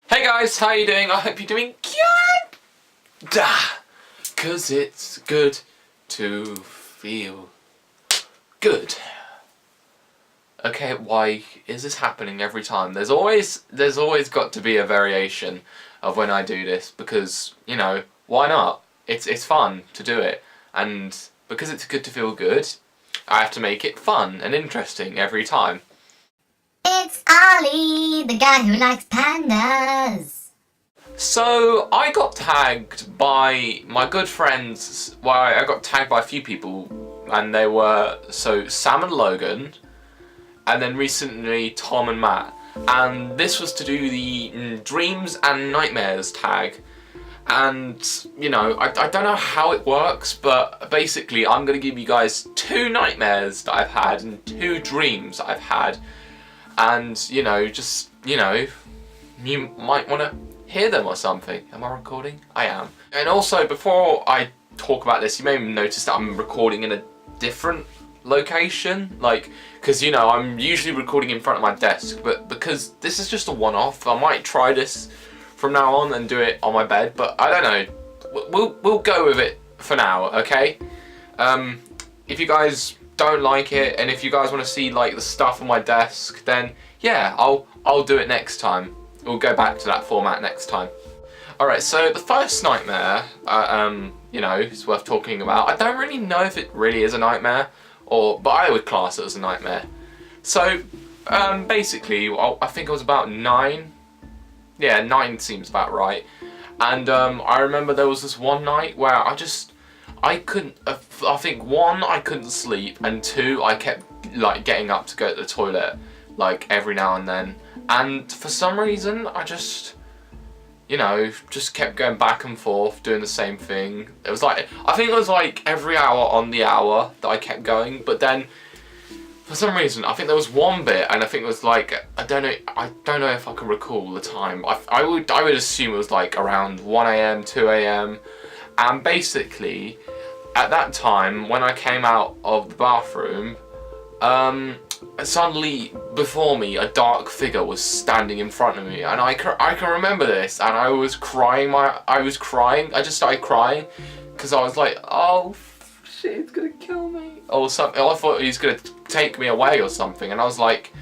Hey guys, how you doing? I hope you're doing good. Cause it's good to feel good. Okay, why is this happening every time? There's always got to be a variation of when I do this because, you know, why not? It's fun to do it, and because it's good to feel good, I have to make it fun and interesting every time. It's Ollie, the guy who likes pandas. So I got tagged by my good friends. Well, I got tagged by a few people, and they were Sam and Logan, and then recently Tom and Matt. And this was to do the dreams and nightmares tag. And you know, I don't know how it works, but basically I'm gonna give you guys 2 nightmares that I've had and 2 dreams I've had. And you know, you might want to hear them or something. Am I recording? I am. And also, before I talk about this, you may notice that I'm recording in a different location, because you know, I'm usually recording in front of my desk, but because this is just a one-off, I might try this from now on and do it on my bed, but I don't know. We'll go with it for now, okay? If you guys don't like it, and if you guys want to see like the stuff on my desk, then yeah, I'll do it next time. We'll go back to that format next time. Alright, so the first nightmare, you know, is worth talking about. I don't really know if it really is a nightmare, but I would class it as a nightmare. So, basically, I think I was about 9. Yeah, 9 seems about right. And I remember there was this one night where I couldn't, I think 1, I couldn't sleep, and 2, I kept like getting up to go to the toilet like every now and then. And for some reason, I just kept going back and forth, doing the same thing. It was like, I think it was like every hour on the hour that I kept going, but then for some reason, I think there was one bit, and I think it was like, I don't know if I can recall the time. I would assume it was like around 1 AM, 2 AM, and basically, at that time, when I came out of the bathroom, suddenly before me a dark figure was standing in front of me, and I can remember this, and I was crying. I just started crying because I was like, oh shit, it's gonna kill me or something. I thought he was gonna take me away or something, and I was like,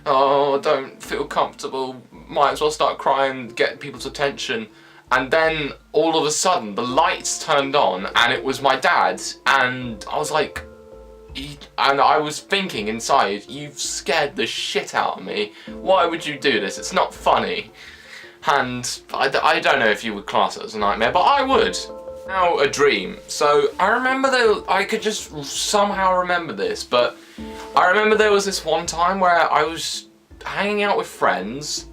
oh, I don't feel comfortable, might as well start crying, get people's attention. And then all of a sudden the lights turned on, and it was my dad, and I was like, and I was thinking inside, you've scared the shit out of me. Why would you do this? It's not funny. And I don't know if you would class it as a nightmare, but I would. Now, a dream. So I remember I could just somehow remember this, but I remember there was this one time where I was hanging out with friends,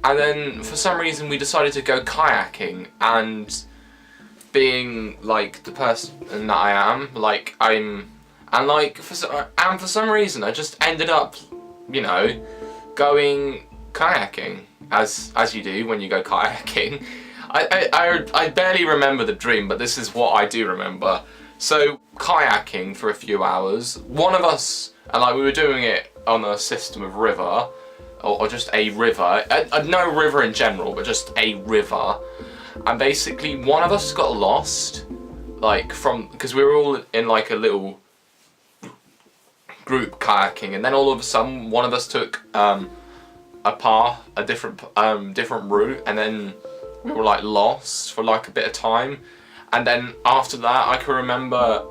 and then for some reason we decided to go kayaking, and being like the person that I am, for some reason I just ended up, you know, going kayaking, as you do when you go kayaking. I barely remember the dream, but this is what I do remember. So kayaking for a few hours, one of us, and we were doing it on a system of river, or just a river, no river in general, but just a river. And basically one of us got lost, because we were all in like a little group kayaking, and then all of a sudden one of us took a different route, and then we were like lost for like a bit of time. And then after that I can remember,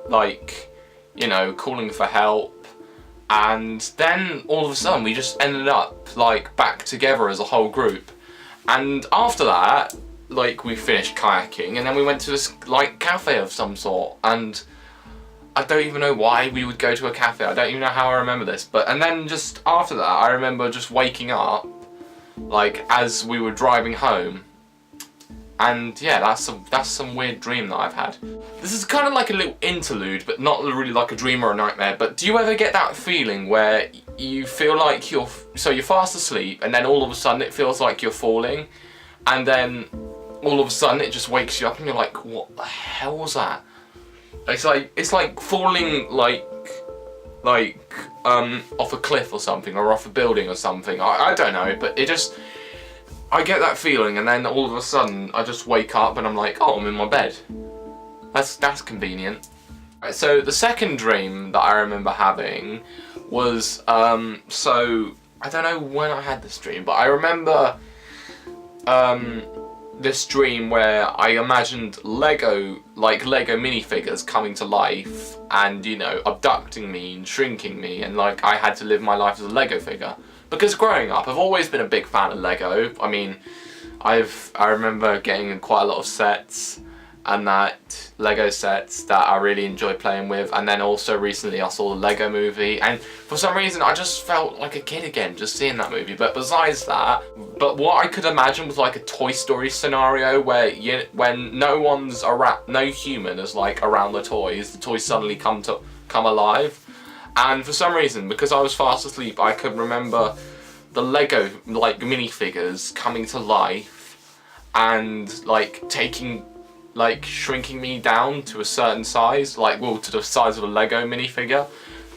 like, you know, calling for help, and then all of a sudden we just ended up like back together as a whole group. And after that, like, we finished kayaking, and then we went to this like cafe of some sort, and I don't even know why we would go to a cafe. I don't even know how I remember this, and then just after that I remember just waking up like as we were driving home. And yeah, that's some weird dream that I've had. This is kind of like a little interlude, but not really like a dream or a nightmare. But do you ever get that feeling where you feel like you're fast asleep, and then all of a sudden it feels like you're falling, and then all of a sudden it just wakes you up and you're like, what the hell was that? It's like falling like off a cliff or something, or off a building or something. I don't know, but it just, I get that feeling, and then all of a sudden I just wake up and I'm like, oh, I'm in my bed. That's convenient. Right, so the second dream that I remember having was, so I don't know when I had this dream, but I remember this dream where I imagined Lego minifigures coming to life and, you know, abducting me and shrinking me, and like I had to live my life as a Lego figure. Because growing up, I've always been a big fan of Lego. I mean, I remember getting quite a lot of sets and that Lego sets that I really enjoy playing with, and then also recently I saw the Lego movie, and for some reason I just felt like a kid again just seeing that movie. But besides that, but what I could imagine was like a Toy Story scenario where when no one's around, no human is like around the toys suddenly come alive. And for some reason, because I was fast asleep, I could remember the Lego like minifigures coming to life and like shrinking me down to a certain size, to the size of a Lego minifigure.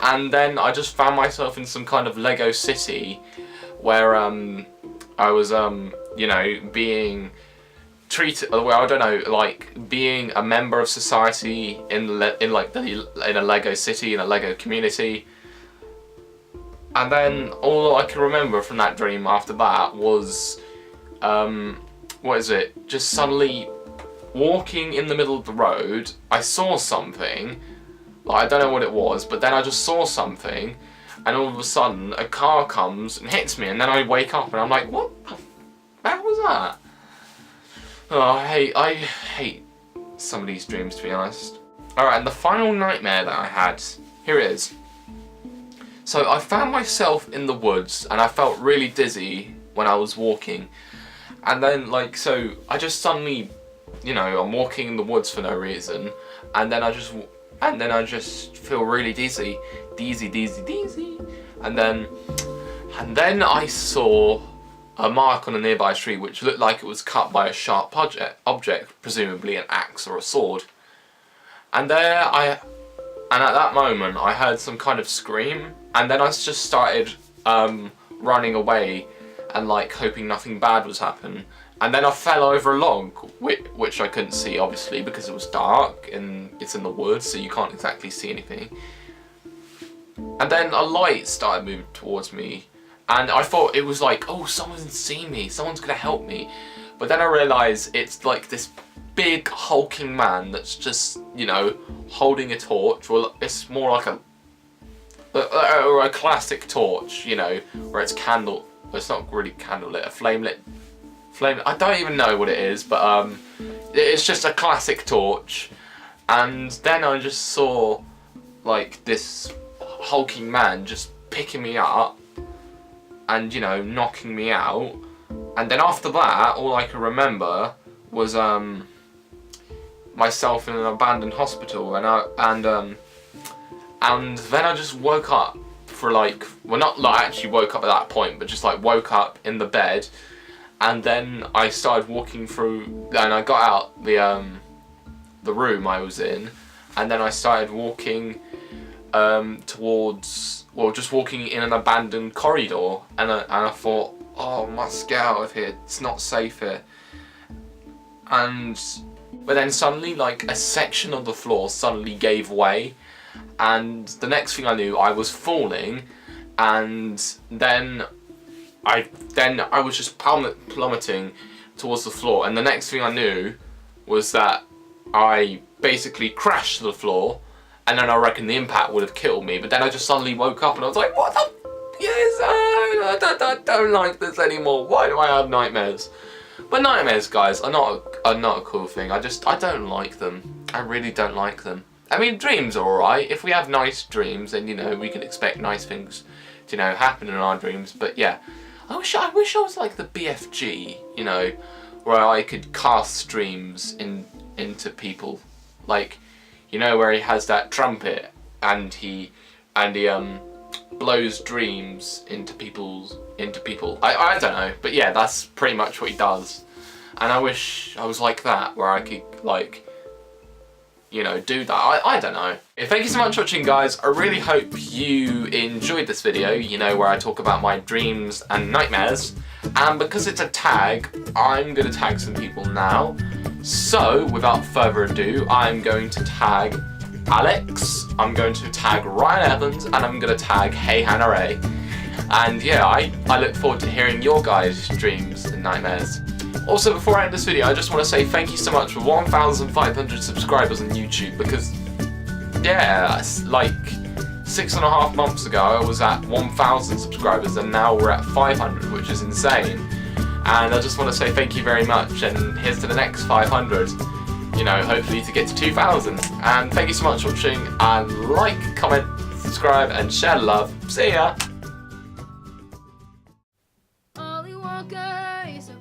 And then I just found myself in some kind of Lego city where I was you know, being treated, well, I don't know, like being a member of society in a Lego city, in a Lego community. And then all I can remember from that dream after that was just suddenly walking in the middle of the road. I saw something, like, I don't know what it was, but then I just saw something, and all of a sudden a car comes and hits me, and then I wake up and I'm like, what the fuck was that? Oh, I hate some of these dreams, to be honest. Alright, and the final nightmare that I had, here it is. So I found myself in the woods and I felt really dizzy when I was walking. And then so I just suddenly, you know, I'm walking in the woods for no reason, and then I just feel really dizzy. And then I saw a mark on a nearby tree which looked like it was cut by a sharp object, presumably an axe or a sword. And at that moment I heard some kind of scream, and then I just started running away and like hoping nothing bad was happening. And then I fell over a log, which I couldn't see obviously because it was dark and it's in the woods, so you can't exactly see anything. And then a light started moving towards me, and I thought it was like, oh, someone's seen me, someone's gonna help me. But then I realised it's like this big hulking man that's just, you know, holding a torch. Well, it's more like a classic torch, you know, where it's it's not really candlelit, a flame lit, I don't even know what it is, but it's just a classic torch. And then I just saw like this hulking man just picking me up and, you know, knocking me out. And then after that, all I can remember was myself in an abandoned hospital, and then I just woke up for not actually woke up at that point, but just like woke up in the bed. And then I started walking through, and I got out the room I was in, and then I started walking towards, well, just walking in an abandoned corridor, and I thought, oh, I must get out of here, it's not safe here. But then suddenly, like, a section of the floor suddenly gave way, and the next thing I knew, I was falling, and then I was just plummeting towards the floor, and the next thing I knew was that I basically crashed to the floor, and then I reckon the impact would have killed me. But then I just suddenly woke up and I was like, what the? Yes, I don't like this anymore. Why do I have nightmares? But nightmares, guys, are not a cool thing. I don't like them. I really don't like them. I mean, dreams are alright. If we have nice dreams, then, you know, we can expect nice things to, you know, happen in our dreams. But yeah, I wish I was like the BFG, you know, where I could cast dreams into people, like, you know, where he has that trumpet and he blows dreams into people. I don't know, but yeah, that's pretty much what he does. And I wish I was like that, where I could like you know, do that. I don't know. Thank you so much for watching, guys. I really hope you enjoyed this video, you know, where I talk about my dreams and nightmares. And because it's a tag, I'm going to tag some people now. So, without further ado, I'm going to tag Alex, I'm going to tag Ryan Evans, and I'm going to tag Hey Hannah Ray. And yeah, I look forward to hearing your guys' dreams and nightmares. Also, before I end this video, I just want to say thank you so much for 1,500 subscribers on YouTube, because, yeah, like 6.5 months ago I was at 1,000 subscribers and now we're at 500, which is insane. And I just want to say thank you very much, and here's to the next 500. You know, hopefully to get to 2,000. And thank you so much for watching, and like, comment, subscribe, and share love. See ya! Ollie Walker is a